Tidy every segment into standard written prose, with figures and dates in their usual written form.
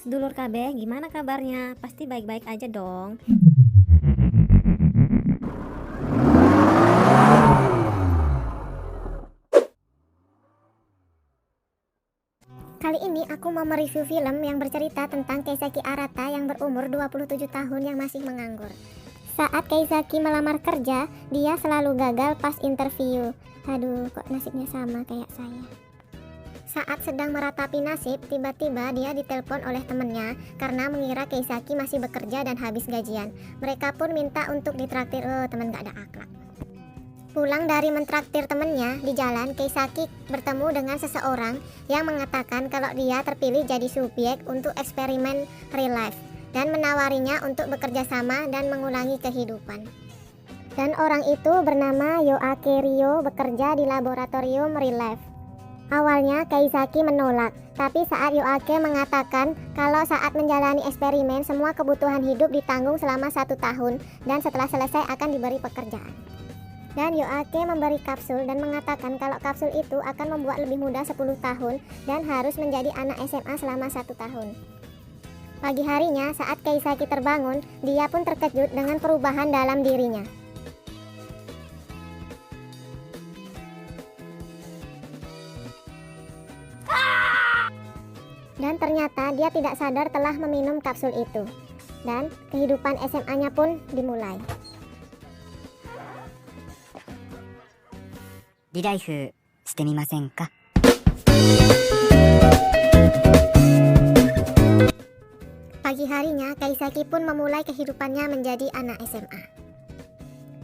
sedulur kabeh, gimana kabarnya? Pasti baik-baik aja dong. Kali ini aku mau mereview film yang bercerita tentang Keisaki Arata yang berumur 27 tahun yang masih menganggur. Saat Keisaki melamar kerja, dia selalu gagal pas interview. Aduh, kok nasibnya sama kayak saya. Saat sedang meratapi nasib, tiba-tiba dia ditelepon oleh temennya karena mengira Keisaki masih bekerja dan habis gajian. Mereka pun minta untuk ditraktir. Temen gak ada akhlak. Pulang dari mentraktir temennya, di jalan Keisaki bertemu dengan seseorang yang mengatakan kalau dia terpilih jadi subjek untuk eksperimen real life dan menawarinya untuk bekerja sama dan mengulangi kehidupan. Dan orang itu bernama Yoake Ryo, bekerja di laboratorium real life. Awalnya Keisaki menolak, tapi saat Yoake mengatakan kalau saat menjalani eksperimen semua kebutuhan hidup ditanggung selama 1 tahun dan setelah selesai akan diberi pekerjaan. Dan Yoake memberi kapsul dan mengatakan kalau kapsul itu akan membuat lebih muda 10 tahun dan harus menjadi anak SMA selama 1 tahun. Pagi harinya saat Keisaki terbangun, dia pun terkejut dengan perubahan dalam dirinya. Dan ternyata dia tidak sadar telah meminum kapsul itu. Dan kehidupan SMA-nya pun dimulai. リライフしてみませんか? Pagi harinya, Keisaki pun memulai kehidupannya menjadi anak SMA.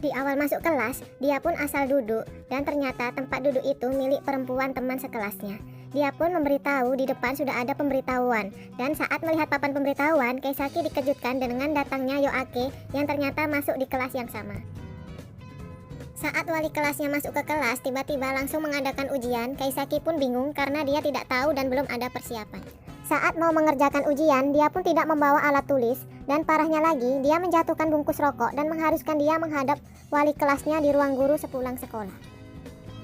Di awal masuk kelas, dia pun asal duduk dan ternyata tempat duduk itu milik perempuan teman sekelasnya. Dia pun memberitahu di depan sudah ada pemberitahuan dan saat melihat papan pemberitahuan, Keisaki dikejutkan dengan datangnya Yoake yang ternyata masuk di kelas yang sama. Saat wali kelasnya masuk ke kelas, tiba-tiba langsung mengadakan ujian. Keisaki pun bingung karena dia tidak tahu dan belum ada persiapan. Saat mau mengerjakan ujian, dia pun tidak membawa alat tulis. Dan parahnya lagi, dia menjatuhkan bungkus rokok dan mengharuskan dia menghadap wali kelasnya di ruang guru sepulang sekolah.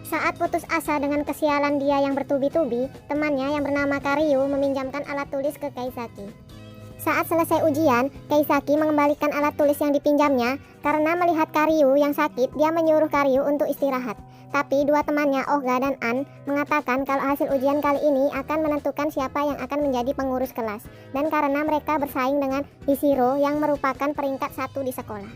Saat putus asa dengan kesialan dia yang bertubi-tubi, temannya yang bernama Karyu meminjamkan alat tulis ke Keisaki. Saat selesai ujian, Keisaki mengembalikan alat tulis yang dipinjamnya. Karena melihat Karyu yang sakit, dia menyuruh Karyu untuk istirahat. Tapi dua temannya, Ohga dan An, mengatakan kalau hasil ujian kali ini akan menentukan siapa yang akan menjadi pengurus kelas. Dan karena mereka bersaing dengan Hishiro yang merupakan peringkat 1 di sekolah.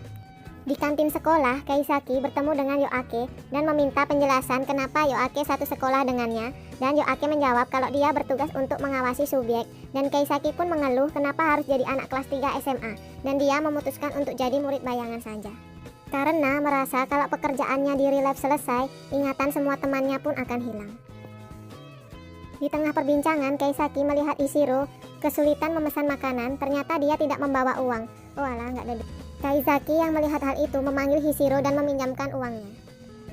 Di kantin sekolah, Keisaki bertemu dengan Yoake dan meminta penjelasan kenapa Yoake satu sekolah dengannya. Dan Yoake menjawab kalau dia bertugas untuk mengawasi subjek. Dan Keisaki pun mengeluh kenapa harus jadi anak kelas 3 SMA. Dan dia memutuskan untuk jadi murid bayangan saja. Karena merasa kalau pekerjaannya di real life selesai, ingatan semua temannya pun akan hilang. Di tengah perbincangan, Keisaki melihat Hishiro kesulitan memesan makanan. Ternyata dia tidak membawa uang. Oh alah, nggak ada. Keisaki yang melihat hal itu memanggil Hishiro dan meminjamkan uangnya.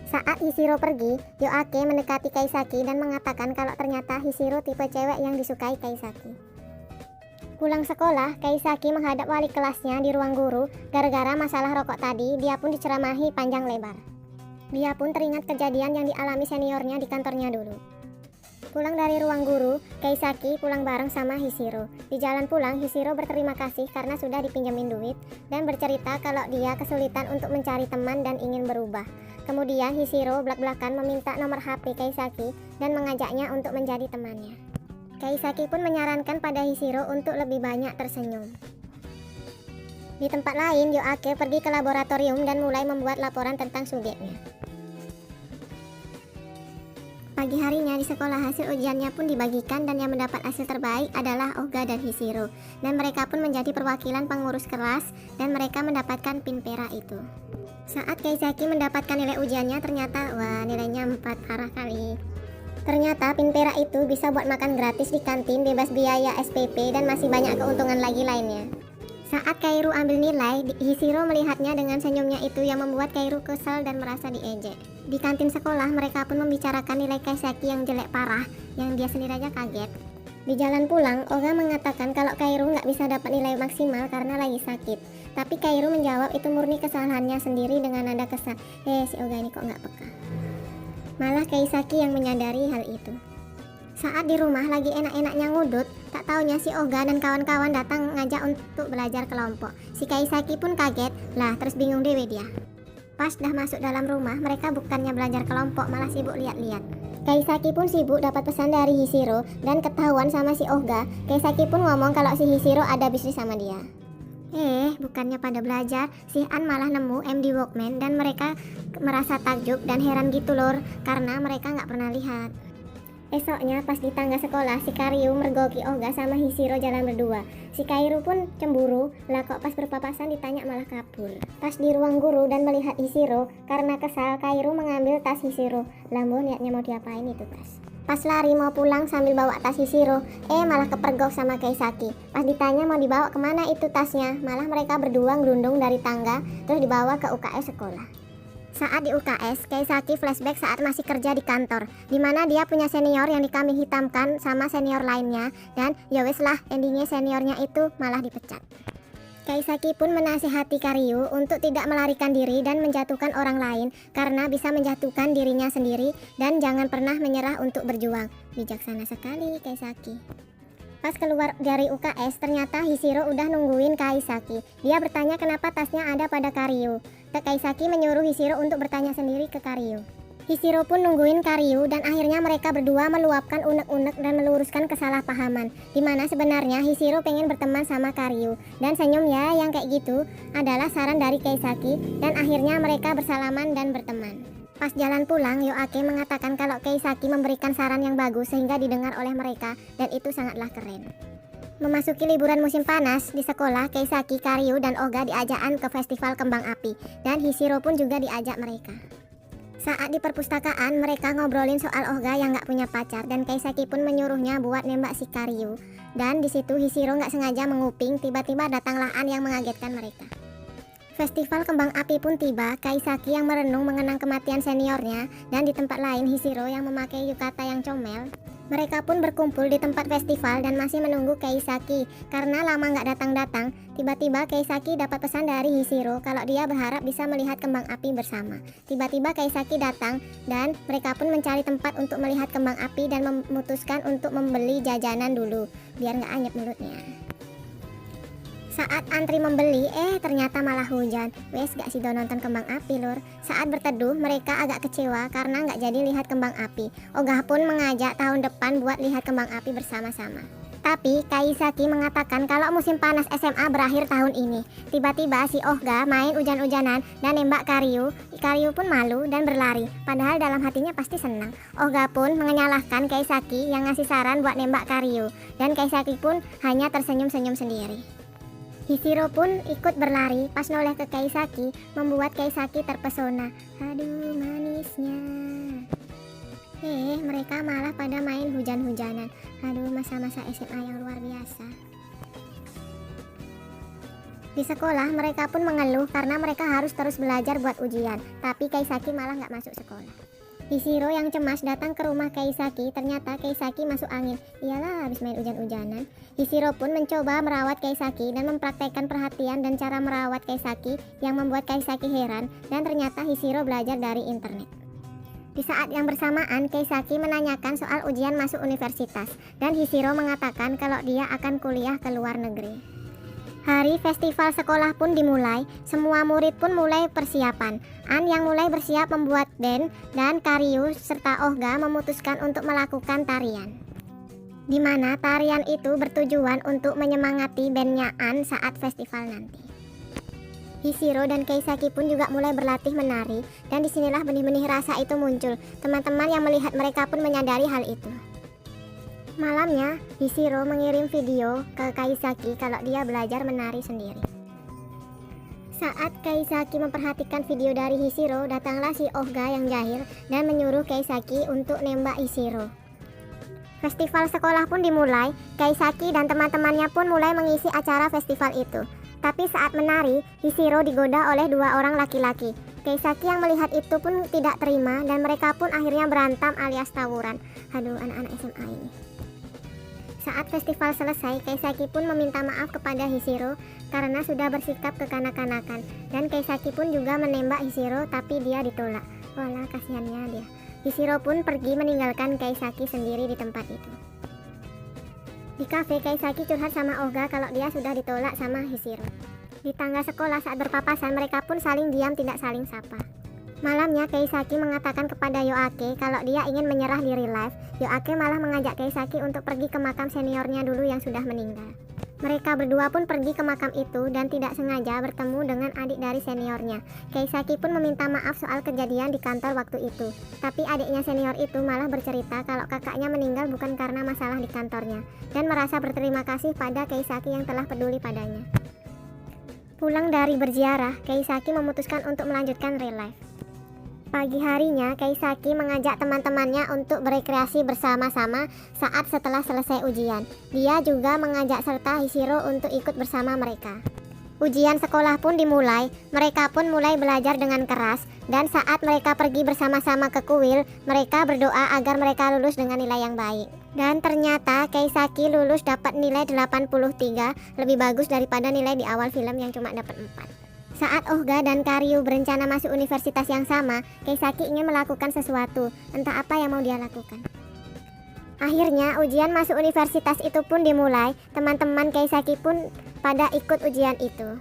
Saat Hishiro pergi, Yoake mendekati Keisaki dan mengatakan kalau ternyata Hishiro tipe cewek yang disukai Keisaki. Pulang sekolah, Keisaki menghadap wali kelasnya di ruang guru. Gara-gara masalah rokok tadi, dia pun diceramahi panjang lebar. Dia pun teringat kejadian yang dialami seniornya di kantornya dulu. Pulang dari ruang guru, Keisaki pulang bareng sama Hishiro. Di jalan pulang, Hishiro berterima kasih karena sudah dipinjemin duit dan bercerita kalau dia kesulitan untuk mencari teman dan ingin berubah. Kemudian Hishiro belak-belakan meminta nomor HP Keisaki dan mengajaknya untuk menjadi temannya. Keisaki pun menyarankan pada Hishiro untuk lebih banyak tersenyum. Di tempat lain, Yoake pergi ke laboratorium dan mulai membuat laporan tentang subjeknya. Pagi harinya di sekolah hasil ujiannya pun dibagikan dan yang mendapat hasil terbaik adalah Ohga dan Hishiro. Dan mereka pun menjadi perwakilan pengurus kelas dan mereka mendapatkan pin perak itu. Saat Keisaki mendapatkan nilai ujiannya ternyata wah nilainya 4, parah kali. Ternyata pin perak itu bisa buat makan gratis di kantin, bebas biaya SPP dan masih banyak keuntungan lagi lainnya. Saat Kairu ambil nilai, Hishiro melihatnya dengan senyumnya itu yang membuat Kairu kesal dan merasa diejek. Di kantin sekolah, mereka pun membicarakan nilai Keisaki yang jelek parah, yang dia sendiri aja kaget. Di jalan pulang, Ohga mengatakan kalau Kairu nggak bisa dapat nilai maksimal karena lagi sakit. Tapi Kairu menjawab itu murni kesalahannya sendiri dengan nada kesal. Si Ohga ini kok nggak peka. Malah Keisaki yang menyadari hal itu. Saat di rumah lagi enak-enaknya ngudut, tak taunya si Oga dan kawan-kawan datang ngajak untuk belajar kelompok. Si Kaisaki pun kaget, lah terus bingung dewe dia. Pas dah masuk dalam rumah, mereka bukannya belajar kelompok, malah sibuk lihat-lihat. Kaisaki pun sibuk dapat pesan dari Hishiro dan ketahuan sama si Oga. Kaisaki pun ngomong kalau si Hishiro ada bisnis sama dia. Bukannya pada belajar, si An malah nemu MD Walkman dan mereka merasa takjub dan heran gitu lor, karena mereka nggak pernah lihat. Esoknya pas di tangga sekolah, si Karyu mergoki Oga sama Hishiro jalan berdua. Si Kairu pun cemburu, lah kok pas berpapasan ditanya malah kabur. Pas di ruang guru dan melihat Hishiro, karena kesal Kairu mengambil tas Hishiro. Lambo niatnya mau diapain itu tas. Pas lari mau pulang sambil bawa tas Hishiro, malah kepergok sama Kaisaki. Pas ditanya mau dibawa kemana itu tasnya, malah mereka berdua gerundung dari tangga terus dibawa ke UKS sekolah. Saat di UKS, Kaisaki flashback saat masih kerja di kantor, dimana dia punya senior yang dikambing hitamkan sama senior lainnya, dan ya wes lah endingnya seniornya itu malah dipecat. Kaisaki pun menasihati Karyu untuk tidak melarikan diri dan menjatuhkan orang lain karena bisa menjatuhkan dirinya sendiri, dan jangan pernah menyerah untuk berjuang. Bijaksana sekali Kaisaki. Pas keluar dari UKS, ternyata Hishiro udah nungguin Kaisaki. Dia bertanya kenapa tasnya ada pada Karyu. Kaisaki menyuruh Hishiro untuk bertanya sendiri ke Karyu. Hishiro pun nungguin Karyu dan akhirnya mereka berdua meluapkan unek-unek dan meluruskan kesalahpahaman. Dimana sebenarnya Hishiro pengen berteman sama Karyu. Dan senyum ya yang kayak gitu adalah saran dari Kaisaki, dan akhirnya mereka bersalaman dan berteman. Pas jalan pulang, Yoake mengatakan kalau Kaisaki memberikan saran yang bagus sehingga didengar oleh mereka, dan itu sangatlah keren. Memasuki liburan musim panas, di sekolah Kaisaki, Karyu, dan Oga diajakan ke festival kembang api, dan Hishiro pun juga diajak mereka. Saat di perpustakaan, mereka ngobrolin soal Oga yang gak punya pacar, dan Kaisaki pun menyuruhnya buat nembak si Karyu. Dan di situ Hishiro gak sengaja menguping, tiba-tiba datanglah An yang mengagetkan mereka. Festival kembang api pun tiba, Kaisaki yang merenung mengenang kematian seniornya, dan di tempat lain Hishiro yang memakai yukata yang comel. Mereka pun berkumpul di tempat festival dan masih menunggu Kaisaki. Karena lama nggak datang-datang, tiba-tiba Kaisaki dapat pesan dari Hishiro kalau dia berharap bisa melihat kembang api bersama. Tiba-tiba Kaisaki datang dan mereka pun mencari tempat untuk melihat kembang api dan memutuskan untuk membeli jajanan dulu, biar nggak anyep mulutnya. Saat antri membeli, ternyata malah hujan. Wes gak sih nonton kembang api lur. Saat berteduh, mereka agak kecewa karena gak jadi lihat kembang api. Oga pun mengajak tahun depan buat lihat kembang api bersama-sama. Tapi Kaisaki mengatakan kalau musim panas SMA berakhir tahun ini. Tiba-tiba si Oga main hujan-hujanan dan nembak Karyu. Karyu pun malu dan berlari, padahal dalam hatinya pasti senang. Oga pun menyalahkan Kaisaki yang ngasih saran buat nembak Karyu, dan Kaisaki pun hanya tersenyum-senyum sendiri. Hishiro pun ikut berlari, pas noleh ke Kaisaki, membuat Kaisaki terpesona. Aduh manisnya. Mereka malah pada main hujan-hujanan. Aduh, masa-masa SMA yang luar biasa. Di sekolah mereka pun mengeluh karena mereka harus terus belajar buat ujian, tapi Kaisaki malah nggak masuk sekolah. Hishiro yang cemas datang ke rumah Kaisaki, ternyata Kaisaki masuk angin. Iyalah habis main hujan-hujanan. Hishiro pun mencoba merawat Kaisaki dan mempraktekkan perhatian dan cara merawat Kaisaki yang membuat Kaisaki heran, dan ternyata Hishiro belajar dari internet. Di saat yang bersamaan, Kaisaki menanyakan soal ujian masuk universitas, dan Hishiro mengatakan kalau dia akan kuliah ke luar negeri. Hari festival sekolah pun dimulai, semua murid pun mulai persiapan. An yang mulai bersiap membuat band, dan Karyu serta Oga memutuskan untuk melakukan tarian. Di mana tarian itu bertujuan untuk menyemangati bandnya An saat festival nanti. Hishiro dan Kaisaki pun juga mulai berlatih menari, dan disinilah benih-benih rasa itu muncul. Teman-teman yang melihat mereka pun menyadari hal itu. Malamnya, Hishiro mengirim video ke Kaisaki kalau dia belajar menari sendiri. Saat Kaisaki memperhatikan video dari Hishiro, datanglah si Oga yang jahil dan menyuruh Kaisaki untuk nembak Hishiro. Festival sekolah pun dimulai, Kaisaki dan teman-temannya pun mulai mengisi acara festival itu. Tapi saat menari, Hishiro digoda oleh dua orang laki-laki. Kaisaki yang melihat itu pun tidak terima, dan mereka pun akhirnya berantem alias tawuran. Aduh, anak-anak SMA ini. Saat festival selesai, Kaisaki pun meminta maaf kepada Hishiro karena sudah bersikap kekanak-kanakan, dan Kaisaki pun juga menembak Hishiro tapi dia ditolak. Walah, kasihannya dia. Hishiro pun pergi meninggalkan Keisaki sendiri di tempat itu. Di kafe, Keisaki curhat sama Oga kalau dia sudah ditolak sama Hishiro. Di tangga sekolah saat berpapasan, mereka pun saling diam, tidak saling sapa. Malamnya Keisaki mengatakan kepada Yoake kalau dia ingin menyerah di real life. Yoake malah mengajak Keisaki untuk pergi ke makam seniornya dulu yang sudah meninggal. Mereka berdua pun pergi ke makam itu dan tidak sengaja bertemu dengan adik dari seniornya. Keisaki pun meminta maaf soal kejadian di kantor waktu itu. Tapi adiknya senior itu malah bercerita kalau kakaknya meninggal bukan karena masalah di kantornya, dan merasa berterima kasih pada Keisaki yang telah peduli padanya. Pulang dari berziarah, Keisaki memutuskan untuk melanjutkan real life. Pagi harinya, Keisaki mengajak teman-temannya untuk berekreasi bersama-sama saat setelah selesai ujian. Dia juga mengajak serta Hishiro untuk ikut bersama mereka. Ujian sekolah pun dimulai, mereka pun mulai belajar dengan keras, dan saat mereka pergi bersama-sama ke kuil, mereka berdoa agar mereka lulus dengan nilai yang baik. Dan ternyata Keisaki lulus dapat nilai 83, lebih bagus daripada nilai di awal film yang cuma dapat 4. Saat Ohga dan Karyu berencana masuk universitas yang sama, Keisaki ingin melakukan sesuatu, entah apa yang mau dia lakukan. Akhirnya ujian masuk universitas itu pun dimulai, teman-teman Keisaki pun pada ikut ujian itu.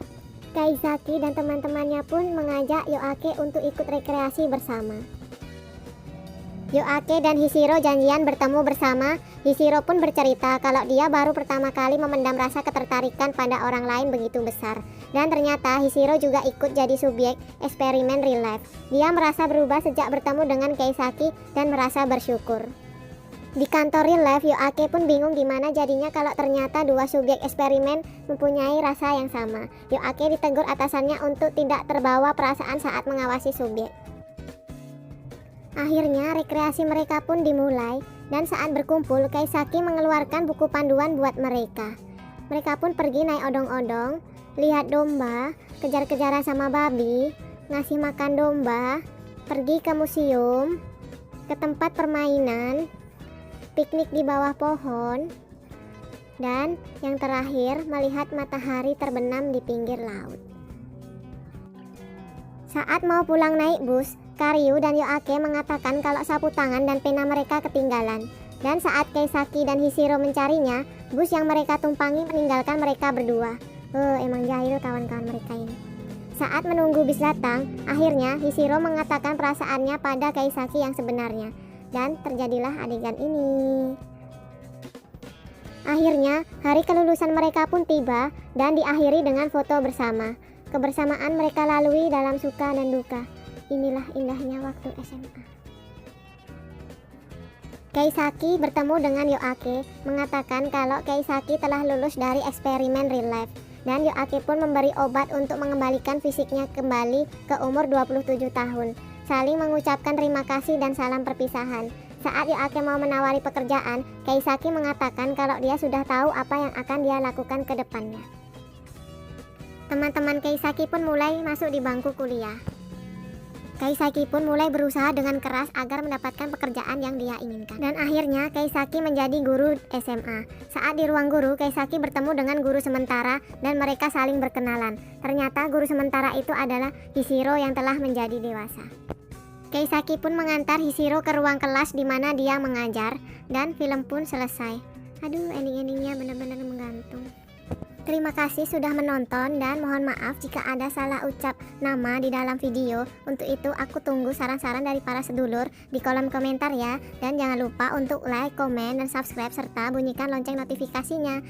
Keisaki dan teman-temannya pun mengajak Yoake untuk ikut rekreasi bersama. Yoake dan Hishiro janjian bertemu bersama. Hishiro pun bercerita kalau dia baru pertama kali memendam rasa ketertarikan pada orang lain begitu besar. Dan ternyata Hishiro juga ikut jadi subjek eksperimen real life. Dia merasa berubah sejak bertemu dengan Keisaki dan merasa bersyukur. Di kantor real life, Yoake pun bingung gimana jadinya kalau ternyata dua subjek eksperimen mempunyai rasa yang sama. Yoake ditegur atasannya untuk tidak terbawa perasaan saat mengawasi subjek. Akhirnya rekreasi mereka pun dimulai, dan saat berkumpul Keisaki mengeluarkan buku panduan buat mereka. Mereka pun pergi naik odong-odong, lihat domba, kejar-kejaran sama babi, ngasih makan domba, pergi ke museum, ke tempat permainan, piknik di bawah pohon, dan yang terakhir melihat matahari terbenam di pinggir laut. Saat mau pulang naik bus, Karyu dan Yoake mengatakan kalau sapu tangan dan pena mereka ketinggalan. Dan saat Keisaki dan Hishiro mencarinya, bus yang mereka tumpangi meninggalkan mereka berdua. Emang jahil kawan-kawan mereka ini. Saat menunggu bis datang, akhirnya Hishiro mengatakan perasaannya pada Keisaki yang sebenarnya. Dan terjadilah adegan ini. Akhirnya, hari kelulusan mereka pun tiba dan diakhiri dengan foto bersama. Kebersamaan mereka lalui dalam suka dan duka. Inilah indahnya waktu SMA. Keisaki bertemu dengan Yoake, mengatakan kalau Keisaki telah lulus dari eksperimen real life. Dan Yoake pun memberi obat untuk mengembalikan fisiknya kembali ke umur 27 tahun. Saling mengucapkan terima kasih dan salam perpisahan. Saat Yoake mau menawari pekerjaan, Keisaki mengatakan kalau dia sudah tahu apa yang akan dia lakukan ke depannya. Teman-teman Keisaki pun mulai masuk di bangku kuliah. Keisaki pun mulai berusaha dengan keras agar mendapatkan pekerjaan yang dia inginkan. Dan akhirnya Keisaki menjadi guru SMA. Saat di ruang guru, Keisaki bertemu dengan guru sementara dan mereka saling berkenalan. Ternyata guru sementara itu adalah Hishiro yang telah menjadi dewasa. Keisaki pun mengantar Hishiro ke ruang kelas di mana dia mengajar, dan film pun selesai. Aduh, ending-endingnya benar-benar menggantung. Terima kasih sudah menonton dan mohon maaf jika ada salah ucap nama di dalam video. Untuk itu aku tunggu saran-saran dari para sedulur di kolom komentar ya. Dan jangan lupa untuk like, komen, dan subscribe serta bunyikan lonceng notifikasinya.